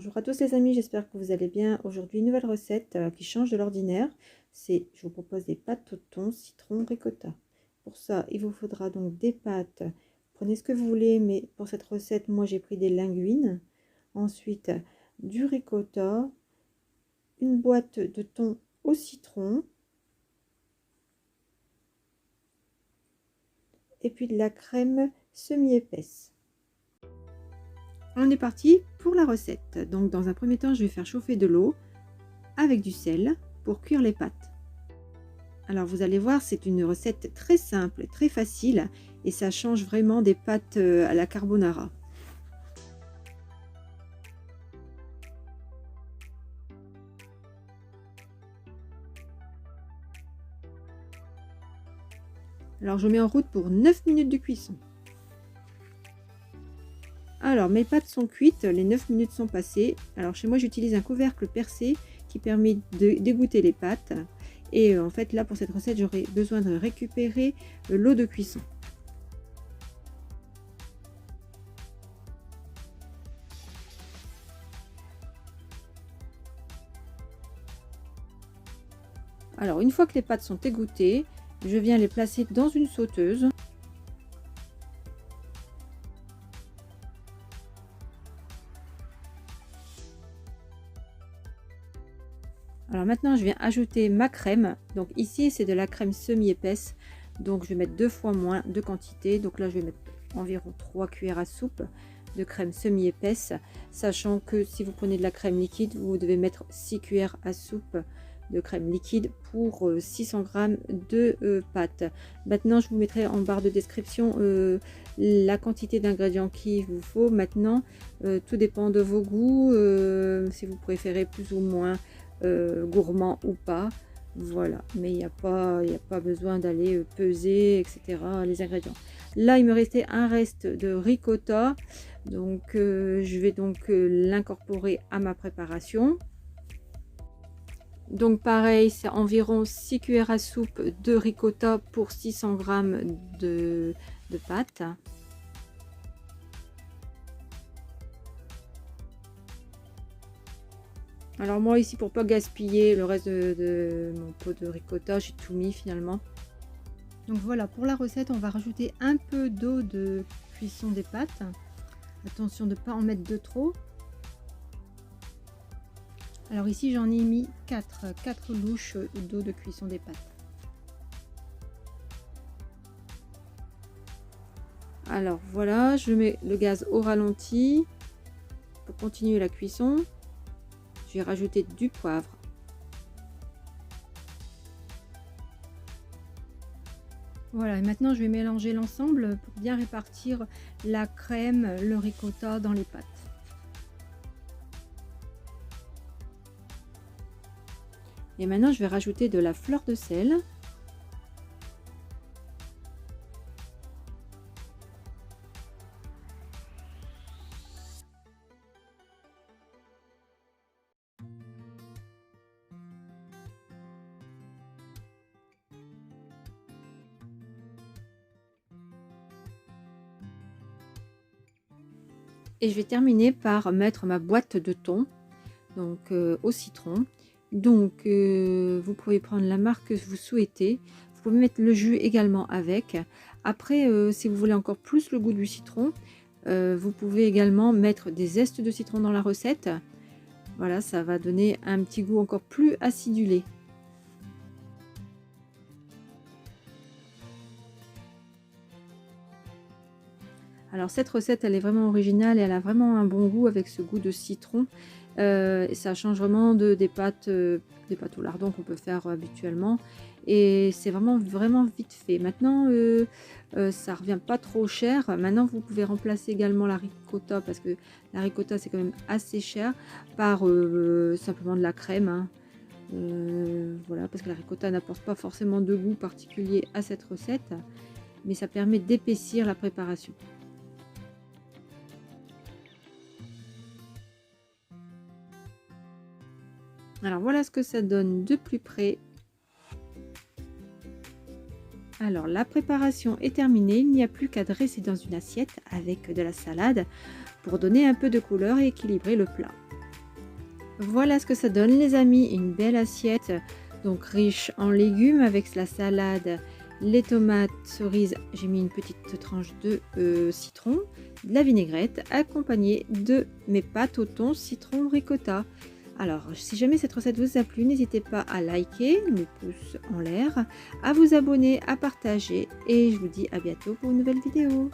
Bonjour à tous les amis, j'espère que vous allez bien. Aujourd'hui, une nouvelle recette qui change de l'ordinaire. Je vous propose des pâtes au thon, citron, ricotta. Pour ça, il vous faudra donc des pâtes. Prenez ce que vous voulez, mais pour cette recette, moi j'ai pris des linguines. Ensuite, du ricotta, une boîte de thon au citron. Et puis de la crème semi-épaisse. On est parti pour la recette. Donc dans un premier temps, je vais faire chauffer de l'eau avec du sel pour cuire les pâtes. Alors vous allez voir, c'est une recette très simple, très facile et ça change vraiment des pâtes à la carbonara. Alors je mets en route pour 9 minutes de cuisson. Alors mes pâtes sont cuites, les 9 minutes sont passées. Alors chez moi j'utilise un couvercle percé qui permet de d'égoutter les pâtes. Et en fait là pour cette recette j'aurai besoin de récupérer l'eau de cuisson. Alors une fois que les pâtes sont égouttées, je viens les placer dans une sauteuse. Alors maintenant je viens ajouter ma crème. Donc ici c'est de la crème semi-épaisse. Donc je vais mettre 2 fois moins de quantité. Donc là je vais mettre environ 3 cuillères à soupe de crème semi-épaisse. Sachant que si vous prenez de la crème liquide, vous devez mettre 6 cuillères à soupe de crème liquide pour 600 g de pâte. Maintenant je vous mettrai en barre de description la quantité d'ingrédients qu'il vous faut. Maintenant tout dépend de vos goûts, si vous préférez plus ou moins gourmand ou pas, voilà, mais il n'y a pas besoin d'aller peser etc les ingrédients. Là il me restait un reste de ricotta, donc je vais donc l'incorporer à ma préparation. Donc pareil, c'est environ 6 cuillères à soupe de ricotta pour 600 g de pâte. Alors moi ici, pour pas gaspiller le reste de mon pot de ricotta, j'ai tout mis finalement. Donc voilà, pour la recette, on va rajouter un peu d'eau de cuisson des pâtes. Attention de ne pas en mettre de trop. Alors ici, j'en ai mis 4 louches d'eau de cuisson des pâtes. Alors voilà, je mets le gaz au ralenti pour continuer la cuisson. Je vais rajouter du poivre. Voilà, et maintenant je vais mélanger l'ensemble pour bien répartir la crème, le ricotta dans les pâtes. Et maintenant je vais rajouter de la fleur de sel. Et je vais terminer par mettre ma boîte de thon donc au citron. Donc vous pouvez prendre la marque que vous souhaitez. Vous pouvez mettre le jus également avec. Après si vous voulez encore plus le goût du citron, vous pouvez également mettre des zestes de citron dans la recette. Voilà, ça va donner un petit goût encore plus acidulé. Alors cette recette, elle est vraiment originale et elle a vraiment un bon goût avec ce goût de citron. Et ça change vraiment des pâtes au lardon qu'on peut faire habituellement. Et c'est vraiment vite fait. Maintenant, ça revient pas trop cher. Maintenant, vous pouvez remplacer également la ricotta, parce que la ricotta, c'est quand même assez cher, par simplement de la crème. Hein. Voilà, parce que la ricotta n'apporte pas forcément de goût particulier à cette recette, mais ça permet d'épaissir la préparation. Alors voilà ce que ça donne de plus près. Alors la préparation est terminée, il n'y a plus qu'à dresser dans une assiette avec de la salade pour donner un peu de couleur et équilibrer le plat. Voilà ce que ça donne les amis, une belle assiette, donc riche en légumes avec la salade, les tomates cerises, j'ai mis une petite tranche de citron, de la vinaigrette, accompagnée de mes pâtes au thon citron ricotta. Alors, si jamais cette recette vous a plu, n'hésitez pas à liker, le pouce en l'air, à vous abonner, à partager et je vous dis à bientôt pour une nouvelle vidéo.